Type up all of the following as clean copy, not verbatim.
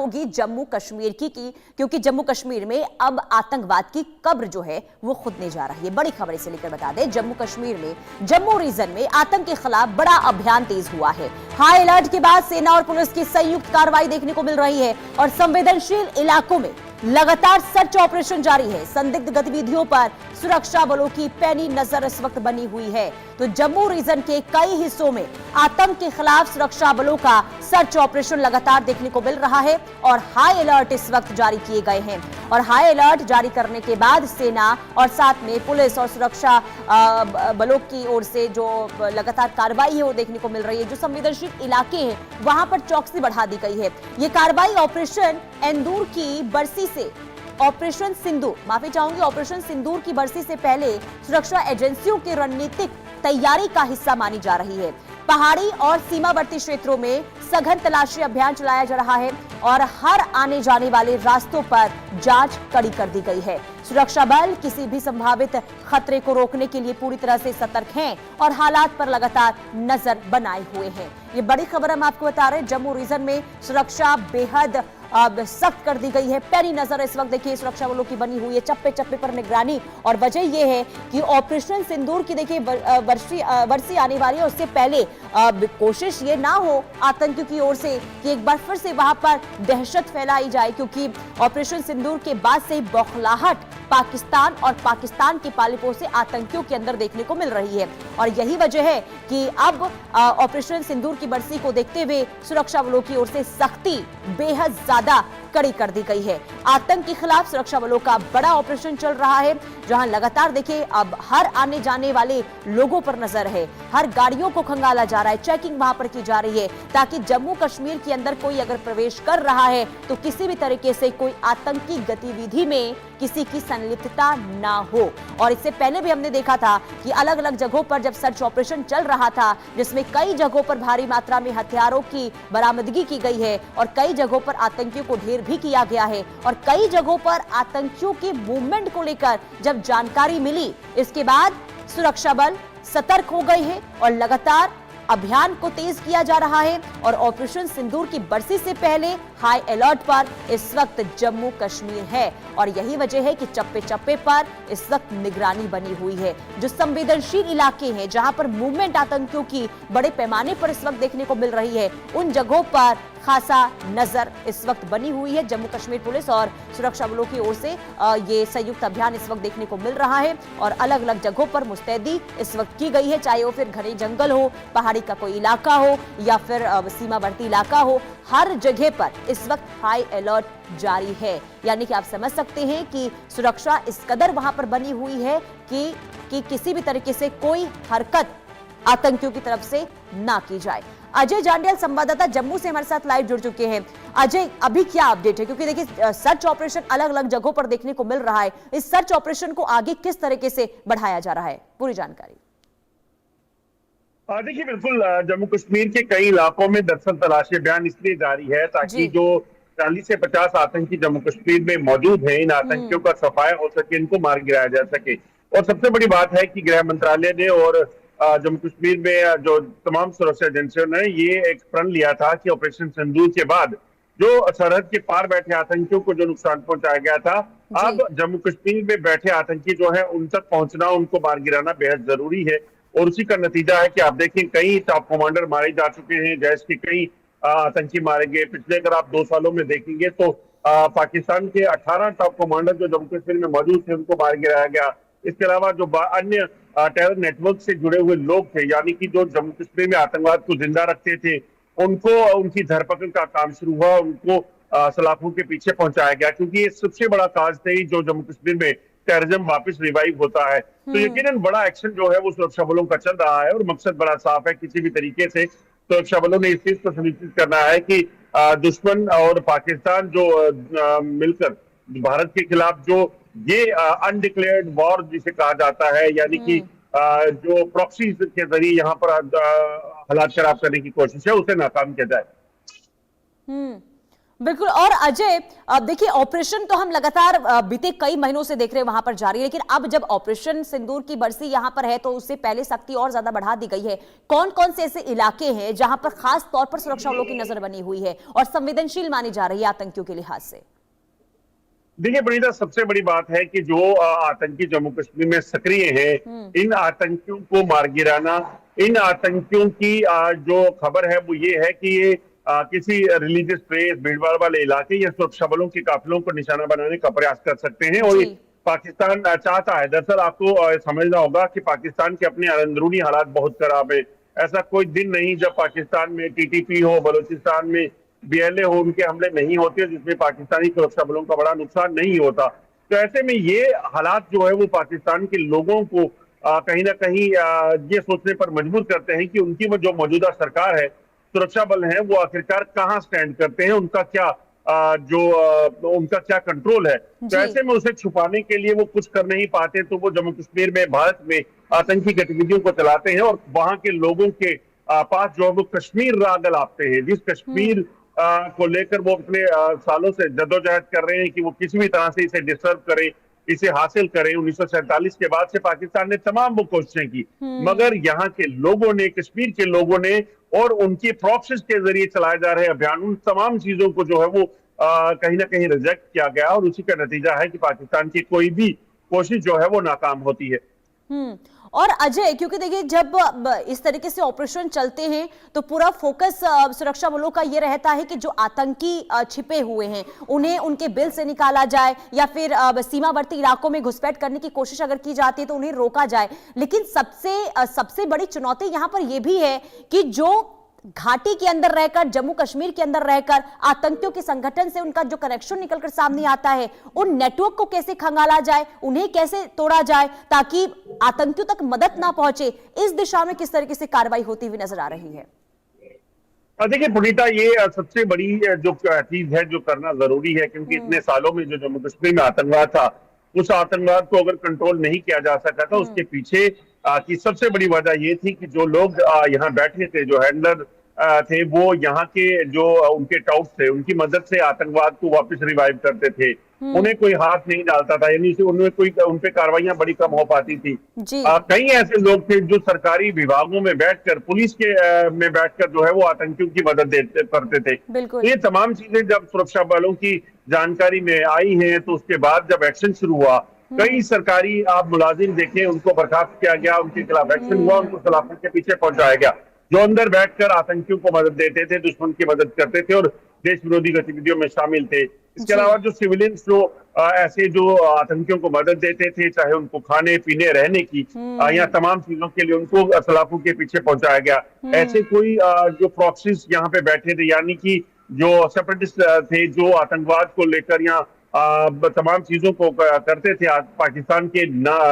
होगी जम्मू कश्मीर की क्योंकि जम्मू कश्मीर में अब आतंकवाद की कब्र जो है वो खुदने जा रही है। बड़ी खबर इसे लेकर बता दें, जम्मू कश्मीर में जम्मू रीजन में आतंक के खिलाफ बड़ा अभियान तेज हुआ है। हाई अलर्ट के बाद सेना और पुलिस की संयुक्त कार्रवाई देखने को मिल रही है और संवेदनशील इलाकों में लगातार सर्च ऑपरेशन जारी है। संदिग्ध गतिविधियों पर सुरक्षा बलों की पैनी नजर इस वक्त बनी हुई है। तो जम्मू रीजन के कई हिस्सों में आतंक के खिलाफ सुरक्षा बलों का सर्च ऑपरेशन लगातार देखने को मिल रहा है और हाई अलर्ट इस वक्त जारी किए गए हैं। और हाई अलर्ट जारी करने के बाद सेना और साथ में पुलिस और सुरक्षा बलों की ओर से जो लगातार कार्रवाई है वो देखने को मिल रही है। जो संवेदनशील इलाके हैं वहां पर चौकसी बढ़ा दी गई है। ये कार्रवाई ऑपरेशन इंदूर की बरसी से ऑपरेशन सिंदूर, माफी चाहूंगी, ऑपरेशन सिंदूर की बरसी से पहले सुरक्षा एजेंसियों की रणनीतिक तैयारी का हिस्सा मानी जा रही है। पहाड़ी और सीमावर्ती क्षेत्रों में सघन तलाशी अभियान चलाया जा रहा है और हर आने जाने वाले रास्तों पर जांच कड़ी कर दी गई है। सुरक्षा बल किसी भी संभावित खतरे को रोकने के लिए पूरी तरह से सतर्क हैं और हालात पर लगातार नजर बनाए हुए हैं। ये बड़ी खबर हम आपको बता रहे हैं। जम्मू रीजन में सुरक्षा बेहद सख्त कर दी गई है। पैनी नजर इस वक्त देखिए सुरक्षा बलों की बनी हुई है, चप्पे चप्पे पर निगरानी। और वजह यह है कि ऑपरेशन सिंदूर की देखिए वर्षी आने वाली है, उससे पहले कोशिश ये ना हो आतंकियों की ओर से कि एक बार फिर से वहां पर दहशत फैलाई जाए, क्योंकि ऑपरेशन सिंदूर के बाद से बौखलाहट पाकिस्तान और पाकिस्तान के पालिपों से आतंकियों के अंदर देखने को मिल रही है। और यही वजह है कि अब ऑपरेशन सिंदूर की बरसी को देखते हुए सुरक्षा बलों की ओर से सख्ती बेहद ज्यादा कड़ी कर दी गई है। आतंक के खिलाफ सुरक्षा बलों का बड़ा ऑपरेशन चल रहा है, जहां लगातार देखिए अब हर आने जाने वाले लोगों पर नजर है, हर गाड़ियों को खंगाला जा रहा है, चेकिंग वहां पर की जा रही है ताकि जम्मू कश्मीर के अंदर कोई अगर प्रवेश कर रहा है तो किसी भी तरीके से कोई आतंकी गतिविधि में किसी की संलिप्तता ना हो। और इससे पहले भी हमने देखा था कि अलग अलग जगहों पर जब सर्च ऑपरेशन चल रहा था, जिसमें कई जगहों पर भारी मात्रा में हथियारों की बरामदगी की गई है और कई जगहों पर आतंकियों को ढेर भी किया गया है और कई जगहों पर आतंकियों के मूवमेंट को लेकर जब जानकारी मिली, इसके बाद सुरक्षा बल सतर्क हो गए हैं और लगातार अभियान को तेज किया जा रहा है। और ऑपरेशन सिंदूर की बरसी से पहले हाई अलर्ट पर इस वक्त जम्मू कश्मीर है और यही वजह है कि चप्पे चप्पे पर इस वक्त निगरानी बनी हुई है। जो संवेदनशील इलाके हैं जहां पर मूवमेंट आतंकियों की बड़े पैमाने पर इस वक्त देखने को मिल रही है, उन जगहों पर खासा नजर इस वक्त बनी हुई है। जम्मू कश्मीर पुलिस और सुरक्षा बलों की ओर से ये संयुक्त अभियान इस वक्त देखने को मिल रहा है और अलग अलग जगहों पर मुस्तैदी इस वक्त की गई है, चाहे वो फिर घने जंगल हो, पहाड़ी का कोई इलाका हो या फिर सीमावर्ती इलाका हो, हर जगह पर इस वक्त हाई अलर्ट जारी है। यानी कि आप समझ सकते हैं कि सुरक्षा इस कदर वहां पर बनी हुई है कि किसी भी तरीके से कोई हरकत आतंकियों की तरफ से ना की जाए। अजय जांडियल संवाददाता जम्मू से हमारे साथ लाइव जुड़ चुके हैं। अजय, अभी क्या अपडेट है, क्योंकि देखिए सर्च ऑपरेशन अलग अलग जगहों पर देखने को मिल रहा है, इस सर्च ऑपरेशन को आगे किस तरीके से बढ़ाया जा रहा है, पूरी जानकारी। देखिए बिल्कुल, जम्मू कश्मीर के कई इलाकों में दरअसल तलाशी अभियान इसलिए जारी है ताकि जो 40 से 50 आतंकी जम्मू कश्मीर में मौजूद हैं, इन आतंकियों का सफाया हो सके, इनको मार गिराया जा सके। और सबसे बड़ी बात है कि गृह मंत्रालय ने और जम्मू कश्मीर में जो तमाम सुरक्षा एजेंसियों ने ये एक प्रण लिया था कि ऑपरेशन सिंदूर के बाद जो सरहद के पार बैठे आतंकियों को जो नुकसान पहुंचाया गया था, अब जम्मू कश्मीर में बैठे आतंकी जो है उन तक पहुंचना, उनको मार गिराना बेहद जरूरी है। और उसी का नतीजा है कि आप देखें कई टॉप कमांडर मारे जा चुके हैं, जैश के कई आतंकी मारे गए। पिछले अगर आप 2 सालों में देखेंगे तो पाकिस्तान के 18 टॉप कमांडर जो जम्मू कश्मीर में मौजूद थे उनको मार गिराया गया। इसके अलावा जो अन्य टेरर नेटवर्क से जुड़े हुए लोग थे, यानी कि जो जम्मू कश्मीर में आतंकवाद को जिंदा रखते थे, उनको उनकी धरपकड़ का काम शुरू हुआ, उनको सलाखों के पीछे पहुंचाया गया, क्योंकि ये सबसे बड़ा काज थे जो जम्मू कश्मीर में टेररिज्म वापस रिवाइव होता है। तो यकीनन बड़ा एक्शन जो है वो सुरक्षा बलों का चल रहा है और मकसद बड़ा साफ है, किसी भी तरीके से सुरक्षा बलों ने इस चीज को सुनिश्चित करना है कि दुश्मन और पाकिस्तान जो मिलकर भारत के खिलाफ जो ये अनडिक्लेयर्ड वॉर जिसे कहा जाता है, यानी कि जो प्रॉक्सी के जरिए यहाँ पर हालात खराब करने की कोशिश है, उसे नाकाम किया जाए। बिल्कुल। और अजय, अब देखिए ऑपरेशन तो हम लगातार बीते कई महीनों से देख रहे हैं वहां पर जारी है, लेकिन अब जब ऑपरेशन सिंदूर की बरसी यहां पर है तो उससे पहले सख्ती और ज्यादा बढ़ा दी गई है। कौन कौन से ऐसे इलाके हैं जहां पर खास तौर पर सुरक्षा बलों की नजर बनी हुई है और संवेदनशील मानी जा रही है आतंकियों के लिहाज से? देखिए प्रणीता, सबसे बड़ी बात है कि जो आतंकी जम्मू कश्मीर में सक्रिय हैं, इन आतंकियों को मार गिराना, इन आतंकियों की जो खबर है वो ये है कि ये किसी रिलीजियस प्लेस, भीड़भाड़ वाले इलाके या सुरक्षा बलों के काफिलों को निशाना बनाने का प्रयास कर सकते हैं। और ये जी। पाकिस्तान चाहता है। दरअसल आपको समझना होगा कि पाकिस्तान के अपने अंदरूनी हालात बहुत खराब है। ऐसा कोई दिन नहीं जब पाकिस्तान में टीटीपी हो, बलूचिस्तान में बीएलए हो, उनके हमले नहीं होते जिसमें पाकिस्तानी सुरक्षा बलों का बड़ा नुकसान नहीं होता। तो ऐसे में ये हालात जो है वो पाकिस्तान के लोगों को कहीं ना कहीं ये सोचने पर मजबूर करते हैं कि उनकी वो जो मौजूदा सरकार है, सुरक्षा बल हैं, वो आखिरकार कहाँ स्टैंड करते हैं, उनका क्या उनका क्या कंट्रोल है। तो ऐसे में उसे छुपाने के लिए वो कुछ कर नहीं पाते, तो वो जम्मू कश्मीर में, भारत में आतंकी गतिविधियों को चलाते हैं और वहां के लोगों के पास जो है वो कश्मीर राग लाते हैं। जिस कश्मीर को लेकर वो अपने सालों से जद्दोजहद कर रहे हैं कि वो किसी भी तरह से इसे डिस्टर्ब करें, इसे हासिल करें। 1947 के बाद से पाकिस्तान ने तमाम वो कोशिशें की, मगर यहाँ के लोगों ने, कश्मीर के लोगों ने और उनकी प्रॉक्सीज के जरिए चलाए जा रहे अभियान, उन तमाम चीजों को जो है वो कहीं ना कहीं रिजेक्ट किया गया और उसी का नतीजा है कि पाकिस्तान की कोई भी कोशिश जो है वो नाकाम होती है। और अजय, क्योंकि देखिए जब इस तरीके से ऑपरेशन चलते हैं तो पूरा फोकस सुरक्षा बलों का ये रहता है कि जो आतंकी छिपे हुए हैं उन्हें उनके बिल से निकाला जाए या फिर सीमावर्ती इलाकों में घुसपैठ करने की कोशिश अगर की जाती है तो उन्हें रोका जाए। लेकिन सबसे बड़ी चुनौती यहां पर यह भी है कि जो घाटी के अंदर रहकर, जम्मू कश्मीर के अंदर रहकर आतंकियों के संगठन से उनका जो कनेक्शन निकलकर सामने आता है, उन नेटवर्क को कैसे खंगाला जाए, उन्हें कैसे तोड़ा जाए ताकि आतंकियों तक मदद ना पहुंचे, इस दिशा में किस तरीके से कार्रवाई होती हुई नजर आ रही है? देखिए पुनीता, ये सबसे बड़ी जो चीज है जो करना जरूरी है, क्योंकि इतने सालों में जो जम्मू कश्मीर में आतंकवाद था, उस आतंकवाद को अगर कंट्रोल नहीं किया जा सका था, उसके पीछे की सबसे बड़ी वजह ये थी कि जो लोग यहाँ बैठे थे, जो हैंडलर थे, वो यहाँ के जो उनके टाउट थे, उनकी मदद से आतंकवाद को वापस रिवाइव करते थे। उन्हें कोई हाथ नहीं डालता था, यानी उनमें कोई उन पे कार्रवाइयां बड़ी कम हो पाती थी। कई ऐसे लोग थे जो सरकारी विभागों में बैठकर, पुलिस के में बैठकर जो है वो आतंकियों की मदद करते थे। तो ये तमाम चीजें जब सुरक्षा बलों की जानकारी में आई हैं, तो उसके बाद जब एक्शन शुरू हुआ, कई सरकारी आप मुलाजिम देखें, उनको बर्खास्त किया गया, उनके खिलाफ एक्शन हुआ, उनको सलाखों के पीछे पहुंचाया गया। जो अंदर बैठकर आतंकियों को मदद देते थे, दुश्मन की मदद करते थे और देश विरोधी गतिविधियों में शामिल थे। इसके अलावा जो सिविलियंस जो ऐसे जो आतंकियों को मदद देते थे, चाहे उनको खाने पीने रहने की या तमाम चीजों के लिए, उनको सलाखों के पीछे पहुंचाया गया। ऐसे कोई जो प्रॉक्सीज यहाँ पे बैठे थे, यानी कि जो सेपरेटिस्ट थे, जो आतंकवाद को लेकर या तमाम चीजों को करते थे पाकिस्तान के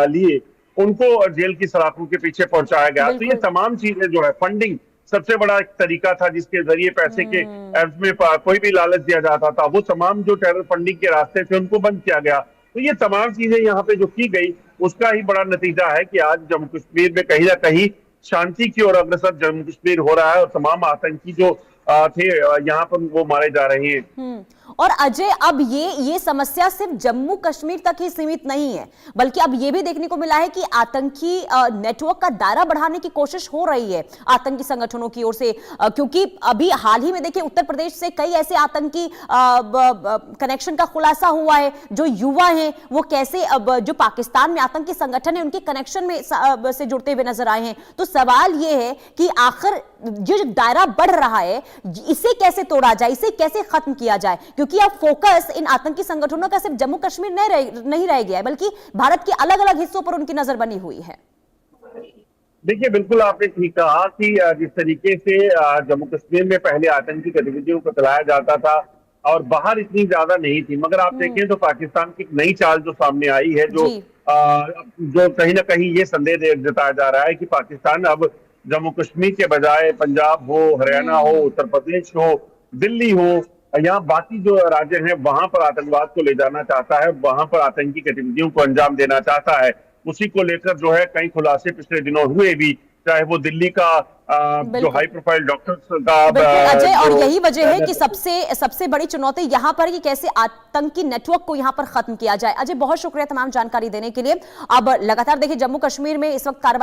लिए, उनको जेल की सलाखों के पीछे पहुंचाया गया। तो ये तमाम चीजें जो है, फंडिंग सबसे बड़ा एक तरीका था जिसके जरिए पैसे के में कोई भी लालच दिया जाता था, वो तमाम जो टेरर फंडिंग के रास्ते थे उनको बंद किया गया। तो ये तमाम चीजें यहाँ पे जो की गई, उसका ही बड़ा नतीजा है कि आज जम्मू कश्मीर में कहीं ना कहीं शांति की ओर अग्रसर जम्मू कश्मीर हो रहा है और तमाम आतंकी जो थे यहाँ पर वो मारे जा रहे हैं। और अजय, अब ये समस्या सिर्फ जम्मू कश्मीर तक ही सीमित नहीं है, बल्कि अब ये भी देखने को मिला है कि आतंकी नेटवर्क का दायरा बढ़ाने की कोशिश हो रही है आतंकी संगठनों की ओर से, क्योंकि अभी हाल ही में देखिए उत्तर प्रदेश से कई ऐसे आतंकी कनेक्शन का खुलासा हुआ है। जो युवा हैं वो कैसे अब जो पाकिस्तान में आतंकी संगठन है उनके कनेक्शन में से जुड़ते हुए नजर आए हैं। तो सवाल ये है कि आखिर जो दायरा बढ़ रहा है, इसे कैसे तोड़ा जाए, इसे कैसे खत्म किया जाए, क्योंकि अब फोकस इन आतंकी संगठनों का सिर्फ जम्मू कश्मीर नहीं रह गया है, बल्कि भारत के अलग अलग हिस्सों पर उनकी नजर बनी हुई है। देखिए, बिल्कुल आपने ठीक कहा कि जिस तरीके से जम्मू कश्मीर में पहले आतंकी गतिविधियों को चलाया जाता था और बाहर इतनी ज्यादा नहीं थी, मगर आप देखें तो पाकिस्तान की एक नई चाल जो सामने आई है, जो कहीं ना कहीं ये संदेह जताया जा रहा है कि पाकिस्तान अब जम्मू कश्मीर के बजाय पंजाब हो, हरियाणा हो, उत्तर प्रदेश हो, दिल्ली हो, यहाँ बाकी जो राज्य हैं वहां पर आतंकवाद को ले जाना चाहता है, वहां पर आतंकी गतिविधियों को अंजाम देना चाहता है। उसी को लेकर जो है कई खुलासे पिछले दिनों हुए भी, चाहे वो दिल्ली का जो हाई प्रोफाइल डॉक्टर्स का बिल्कुल अजय, और जो यही वजह है कि सबसे बड़ी चुनौती यहां पर कि कैसे आतंकी नेटवर्क को यहां पर खत्म किया जाए। अजय, बहुत शुक्रिया तमाम जानकारी देने के लिए। अब लगातार देखिए जम्मू कश्मीर में इस वक्त कार्रवाई